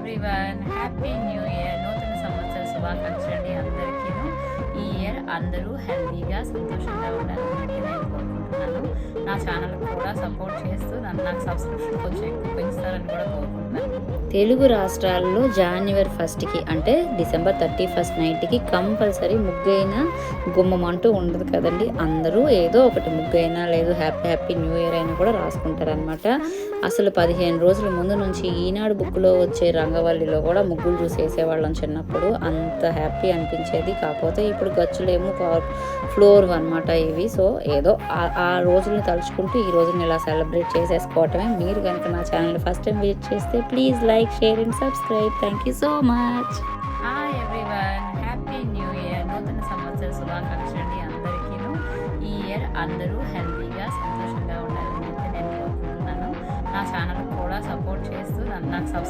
Everyone, happy new year. నూతన సంవత్సర శుభాకాంక్షలు అండి అందరికీను. ఈ ఇయర్ అందరూ హెల్తీగా సంతోషంగా ఉండాలని నేను కోరుకుంటున్నాను. నా ఛానల్ కూడా సపోర్ట్ చేస్తూ నాకు సబ్స్క్రిప్షన్ కొంచెం ఎక్కువ పెంచుతారని కూడా కోరుకుంటున్నాను. తెలుగు రాష్ట్రాల్లో January 1st అంటే December 31st నైట్కి కంపల్సరీ ముగ్గైనా గుమ్మం అంటూ ఉండదు కదండి. అందరూ ఏదో ఒకటి ముగ్గైనా లేదు హ్యాపీ న్యూ ఇయర్ అయినా కూడా రాసుకుంటారనమాట. అసలు 15 రోజుల ముందు నుంచి ఈనాడు బుక్లో వచ్చే రంగవల్లిలో కూడా ముగ్గులు చూసి వేసేవాళ్ళం చిన్నప్పుడు. అంత హ్యాపీ అనిపించేది. కాకపోతే ఇప్పుడు గచ్చులేమో ఫ్లోర్ అనమాట ఇవి. సో ఏదో ఆ రోజుల్ని తలుచుకుంటూ ఈ రోజుని ఇలా సెలబ్రేట్ చేసేసుకోవటమే. మీరు కనుక నా ఛానల్ ఫస్ట్ టైం విజిట్ చేస్తే please like, share and subscribe. Thank you so much. Hi everyone, happy new year. నూతన సంవత్సర శుభాకాంక్షలు అండి అందరికీను. ఈ ఇయర్ అందరూ హెల్తీగా సంతోషంగా ఉండాలని అయితే నేను కోరుకుంటున్నాను. నా ఛానల్ కూడా సపోర్ట్ చేస్తూ నాకు సబ్స్క్రైబ్